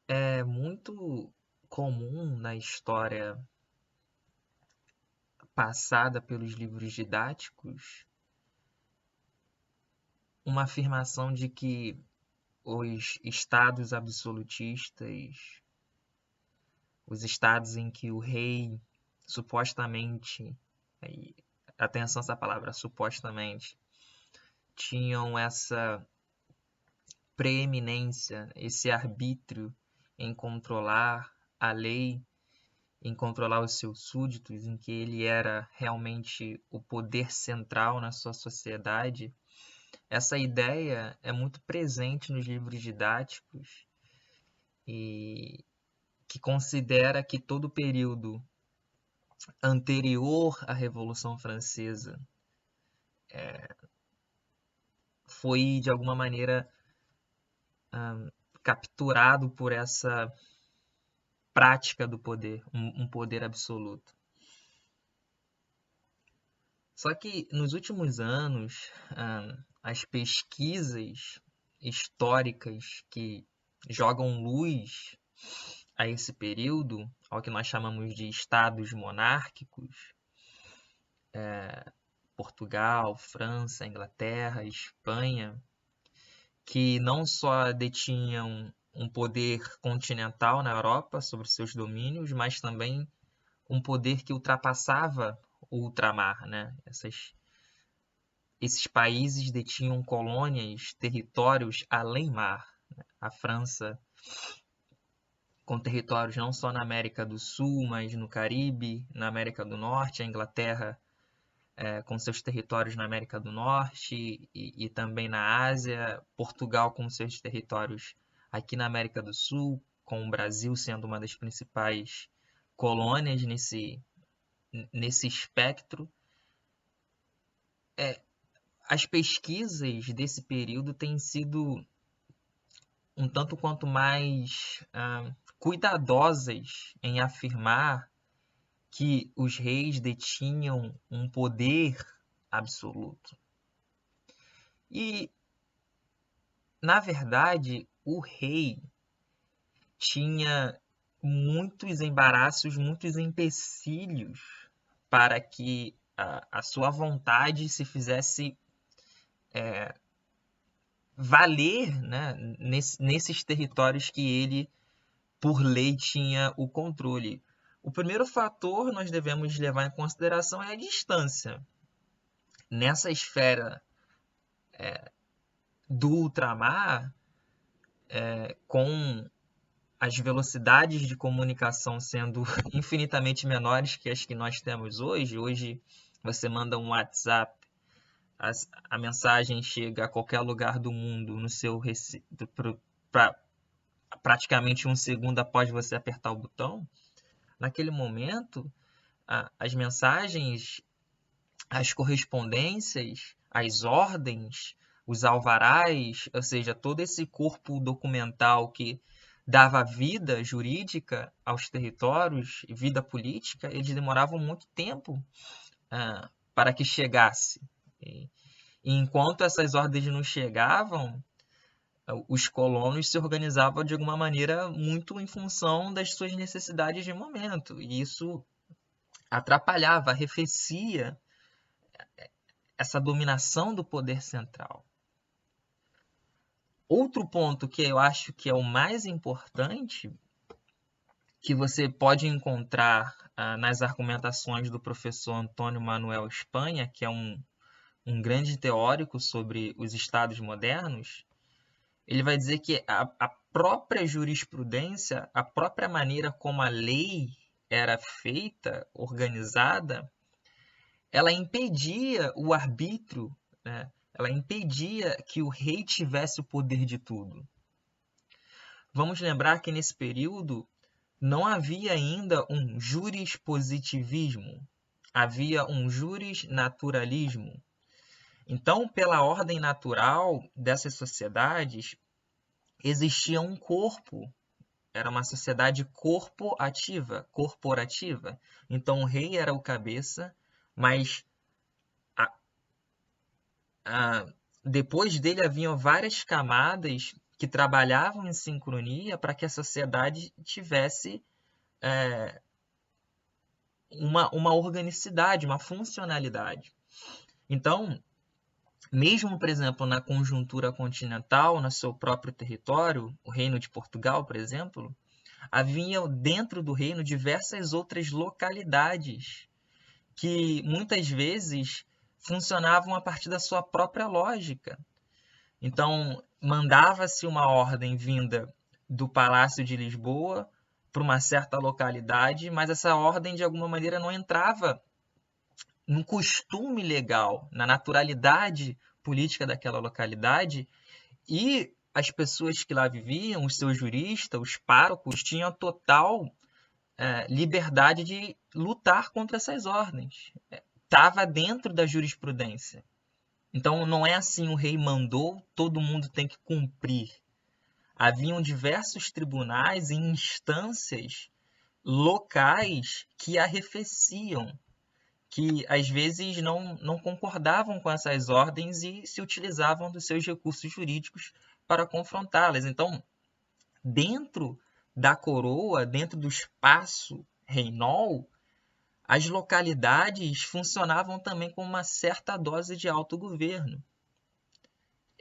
É muito comum na história passada pelos livros didáticos uma afirmação de que os estados absolutistas, os estados em que o rei supostamente, aí, atenção a essa palavra, supostamente, tinham essa preeminência, esse arbítrio em controlar a lei, em controlar os seus súditos, em que ele era realmente o poder central na sua sociedade. Essa ideia é muito presente nos livros didáticos e que considera que todo o período anterior à Revolução Francesa foi, de alguma maneira, capturado por essa prática do poder, um poder absoluto. Só que nos últimos anos, as pesquisas históricas que jogam luz a esse período, ao que nós chamamos de estados monárquicos, Portugal, França, Inglaterra, Espanha, que não só detinham um poder continental na Europa sobre seus domínios, mas também um poder que ultrapassava o ultramar, né? Esses países detinham colônias, territórios além mar. A França com territórios não só na América do Sul, mas no Caribe, na América do Norte, a Inglaterra com seus territórios na América do Norte e também na Ásia, Portugal com seus territórios aqui na América do Sul, com o Brasil sendo uma das principais colônias nesse espectro. As pesquisas desse período têm sido um tanto quanto mais cuidadosas em afirmar que os reis detinham um poder absoluto. E, na verdade, o rei tinha muitos embaraços, muitos empecilhos para que a sua vontade se fizesse valer, né, nesses territórios que ele, por lei, tinha o controle. O primeiro fator nós devemos levar em consideração é a distância. Nessa esfera do ultramar, com as velocidades de comunicação sendo infinitamente menores que as que nós temos hoje. Hoje você manda um WhatsApp, a mensagem chega a qualquer lugar do mundo no seu pra, praticamente um segundo após você apertar o botão. Naquele momento, as mensagens, as correspondências, as ordens, os alvarás, ou seja, todo esse corpo documental que dava vida jurídica aos territórios, vida política, eles demoravam muito tempo para que chegasse. E enquanto essas ordens não chegavam, os colonos se organizavam de alguma maneira muito em função das suas necessidades de momento. E isso atrapalhava, arrefecia essa dominação do poder central. Outro ponto que eu acho que é o mais importante, que você pode encontrar nas argumentações do professor Antônio Manuel Espanha, que é um grande teórico sobre os estados modernos, ele vai dizer que a própria jurisprudência, a própria maneira como a lei era feita, organizada, ela impedia o arbítrio, né? Ela impedia que o rei tivesse o poder de tudo. Vamos lembrar que nesse período não havia ainda um jurispositivismo, havia um jurisnaturalismo. Então, pela ordem natural dessas sociedades, existia um corpo, era uma sociedade corporativa. Então, o rei era o cabeça, mas depois dele haviam várias camadas que trabalhavam em sincronia para que a sociedade tivesse uma organicidade, uma funcionalidade. Então, mesmo, por exemplo, na conjuntura continental, no seu próprio território, o Reino de Portugal, por exemplo, havia dentro do reino diversas outras localidades que muitas vezes funcionavam a partir da sua própria lógica. Então, mandava-se uma ordem vinda do Palácio de Lisboa para uma certa localidade, mas essa ordem de alguma maneira não entrava no costume legal, na naturalidade política daquela localidade, e as pessoas que lá viviam, os seus juristas, os párocos, tinham total liberdade de lutar contra essas ordens. Estava dentro da jurisprudência. Então não é assim, o rei mandou, todo mundo tem que cumprir. Haviam diversos tribunais e instâncias locais que arrefeciam, que às vezes não concordavam com essas ordens e se utilizavam dos seus recursos jurídicos para confrontá-las. Então, dentro da coroa, dentro do espaço reinol, as localidades funcionavam também com uma certa dose de autogoverno.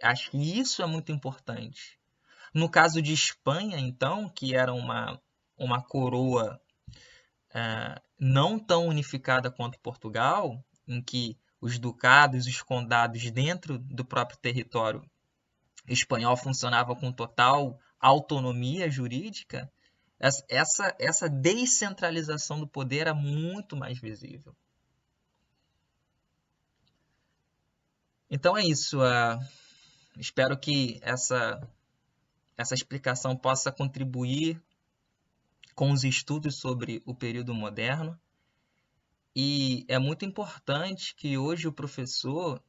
Acho que isso é muito importante. No caso de Espanha, então, que era uma coroa não tão unificada quanto Portugal, em que os ducados e os condados dentro do próprio território espanhol funcionavam com total autonomia jurídica, essa descentralização do poder era muito mais visível. Então é isso. Espero que essa explicação possa contribuir com os estudos sobre o período moderno. E é muito importante que hoje o professor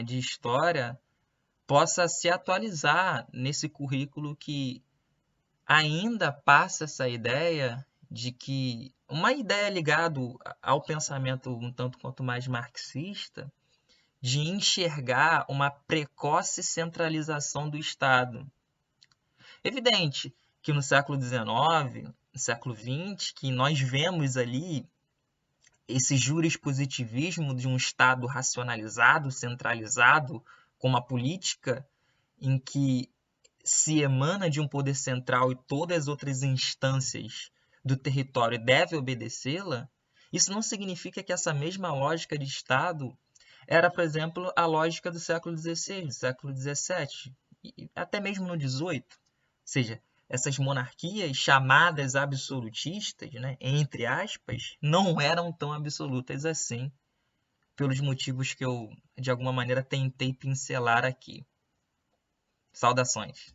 de história possa se atualizar nesse currículo que ainda passa essa ideia de que uma ideia ligada ao pensamento um tanto quanto mais marxista, de enxergar uma precoce centralização do Estado. Evidente que no século XIX, no século XX, que nós vemos ali esse jurispositivismo de um Estado racionalizado, centralizado, com uma política em que se emana de um poder central e todas as outras instâncias do território devem obedecê-la, isso não significa que essa mesma lógica de Estado era, por exemplo, a lógica do século XVI, do século XVII, e até mesmo no XVIII. Ou seja, essas monarquias chamadas absolutistas, né, entre aspas, não eram tão absolutas assim, pelos motivos que eu, de alguma maneira, tentei pincelar aqui. Saudações.